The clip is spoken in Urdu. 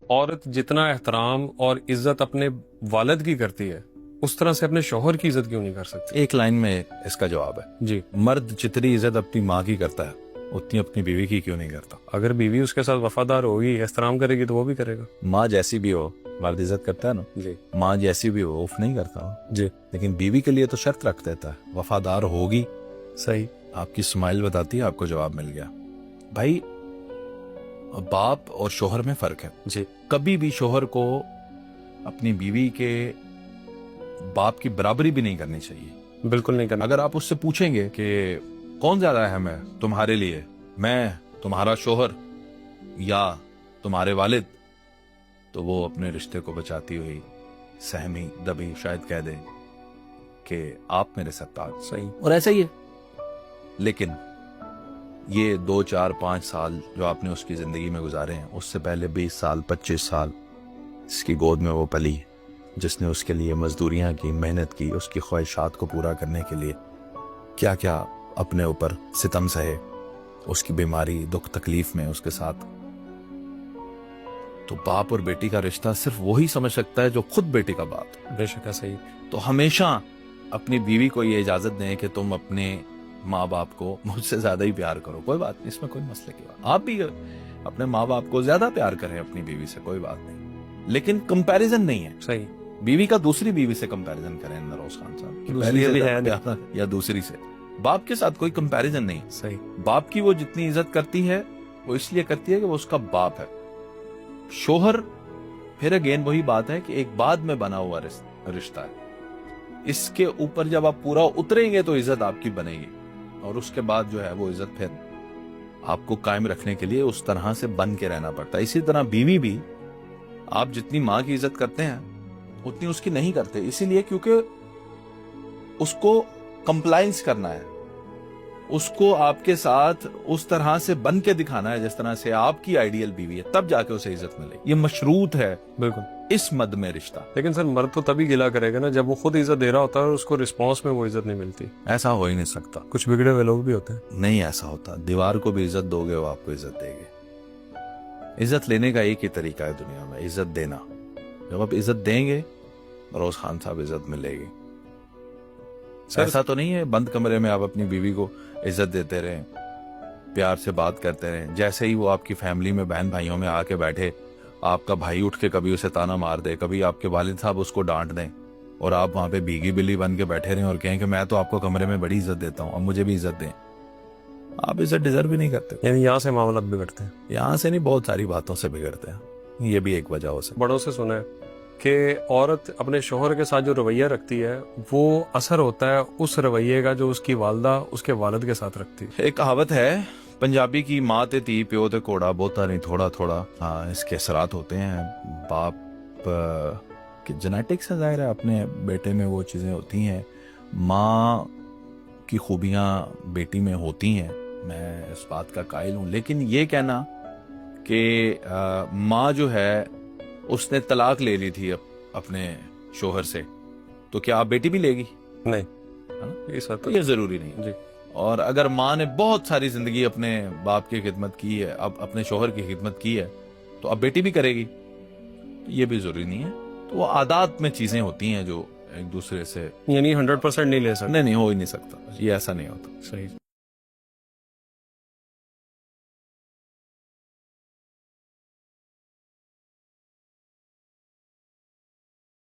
عورت جتنا احترام اور عزت اپنے والد کی کرتی ہے اس طرح سے اپنے شوہر کی عزت کیوں نہیں کر سکتی؟ ایک لائن میں اس کا جواب ہے جی، مرد جتنی عزت اپنی ماں کی کرتا ہے اتنی اپنی بیوی کی کیوں نہیں کرتا؟ اگر بیوی اس کے ساتھ وفادار ہوگی، احترام کرے گی تو وہ بھی کرے گا. ماں جیسی بھی ہو مرد عزت کرتا ہے نا. جی ماں جیسی بھی ہو اف نہیں کرتا، جی لیکن بیوی کے لیے تو شرط رکھ دیتا ہے وفادار ہوگی. صحیح. آپ کی اسمائل بتاتی ہے آپ کو جواب مل گیا. بھائی باپ اور شوہر میں فرق ہے. جی کبھی بھی شوہر کو اپنی بیوی کے باپ کی برابری بھی نہیں کرنی چاہیے. بالکل نہیں کرنا. اگر آپ اس سے پوچھیں گے کہ کون زیادہ اہم ہے تمہارے لیے، میں تمہارا شوہر یا تمہارے والد، تو وہ اپنے رشتے کو بچاتی ہوئی سہمی دبی شاید کہہ دے کہ آپ میرے سرتاج. صحیح. اور ایسا ہی ہے. لیکن یہ 2 4 5 سال جو آپ نے اس کی زندگی میں گزارے ہیں، اس سے پہلے 20 سال 25 سال اس کی گود میں وہ پلی، جس نے اس کے لیے مزدوریاں کی، محنت کی، اس کی خواہشات کو پورا کرنے کے لیے کیا کیا اپنے اوپر ستم سہے، اس کی بیماری دکھ تکلیف میں اس کے ساتھ. تو باپ اور بیٹی کا رشتہ صرف وہی سمجھ سکتا ہے جو خود بیٹی کا باپ. بے شک ہے. صحیح. تو ہمیشہ اپنی بیوی کو یہ اجازت دیں کہ تم اپنے ماں باپ کو مجھ سے زیادہ ہی پیار کرو، کوئی بات نہیں، اس میں کوئی مسئلے کی بات. آپ بھی اپنے ماں باپ کو زیادہ پیار کریں اپنی بیوی سے، کوئی بات نہیں، لیکن کمپیریزن نہیں ہے. صحیح. بیوی کا دوسری بیوی سے کمپیریزن کریں نروز خان صاحب کہ دوسری پہلی بھی سے ہے زیادہ یا دوسری سے. باپ کے ساتھ کوئی کمپیریزن نہیں. صحیح. باپ کی وہ جتنی عزت کرتی ہے وہ اس لیے کرتی ہے کہ وہ اس کا باپ ہے. شوہر پھر اگین وہی بات ہے کہ ایک بعد میں بنا ہوا رشتہ ہے. اس کے اوپر جب آپ پورا اتریں گے تو عزت آپ کی بنے گی، اور اس کے بعد جو ہے وہ عزت پھر آپ کو قائم رکھنے کے لیے اس طرح سے بن کے رہنا پڑتا ہے. اسی طرح بیوی بھی آپ جتنی ماں کی عزت کرتے ہیں اتنی اس کی نہیں کرتے، اسی لیے کیونکہ اس کو کمپلائنس کرنا ہے، اس کو آپ کے ساتھ اس طرح سے بن کے دکھانا ہے جس طرح سے آپ کی آئیڈیل بیوی ہے، تب جا کے اسے عزت ملے. یہ مشروط ہے بالکل اس مد میں رشتہ. لیکن سر مرد تو تبھی گلا کرے گا نا جب وہ خود عزت دے رہا ہوتا ہے اور اس کو رسپانس میں وہ عزت نہیں ملتی. ایسا ہو ہی نہیں سکتا. کچھ بگڑے ہوئے لوگ بھی ہوتے ہیں. نہیں ایسا ہوتا. دیوار کو بھی عزت دو گے وہ آپ کو عزت دے گے. عزت لینے کا ایک ہی طریقہ ہے دنیا میں، عزت دینا. جب آپ عزت دیں گے روز خان صاحب عزت ملے گی. ایسا تو نہیں ہے بند کمرے میں آپ اپنی بیوی کو عزت دیتے رہیں، پیار سے بات کرتے رہیں، جیسے ہی وہ آپ کی فیملی میں بہن بھائیوں میں آ کے بیٹھے آپ کا بھائی اٹھ کے کبھی اسے تانا مار دے، کبھی آپ کے والد صاحب اس کو ڈانٹ دیں، اور آپ وہاں پہ بھیگی بلی بن کے بیٹھے رہیں اور کہیں کہ میں تو آپ کو کمرے میں بڑی عزت دیتا ہوں اور مجھے بھی عزت دیں. آپ عزت ڈیزرو بھی نہیں کرتے. یعنی یہاں سے معاملات بگڑتے ہیں. یہاں سے نہیں، بہت ساری باتوں سے بگڑتے ہیں. یہ بھی ایک وجہ ہو سکتی. بڑوں سے سنا ہے کہ عورت اپنے شوہر کے ساتھ جو رویہ رکھتی ہے وہ اثر ہوتا ہے اس رویے کا جو اس کی والدہ اس کے والد کے ساتھ رکھتی ہے. ایک کہاوت ہے پنجابی کی، ماں تے تھی پیو تے کوڑا بوتا نہیں تھوڑا تھوڑا. ہاں اس کے اثرات ہوتے ہیں. باپ کی جینیٹکس ہے، ظاہر ہے اپنے بیٹے میں وہ چیزیں ہوتی ہیں. ماں کی خوبیاں بیٹی میں ہوتی ہیں، میں اس بات کا قائل ہوں. لیکن یہ کہنا کہ ماں جو ہے اس نے طلاق لے لی تھی اپنے شوہر سے، تو کیا آپ بیٹی بھی لے گی؟ نہیں، یہ ضروری نہیں. جی. اور اگر ماں نے بہت ساری زندگی اپنے باپ کی خدمت کی ہے، اب اپنے شوہر کی خدمت کی ہے، تو اب بیٹی بھی کرے گی؟ یہ بھی ضروری نہیں ہے. تو وہ عادات میں چیزیں ہوتی ہیں جو ایک دوسرے سے، یعنی 100% نہیں لے سکتے. نہیں ہو ہی نہیں سکتا. یہ ایسا نہیں ہوتا. صحیح.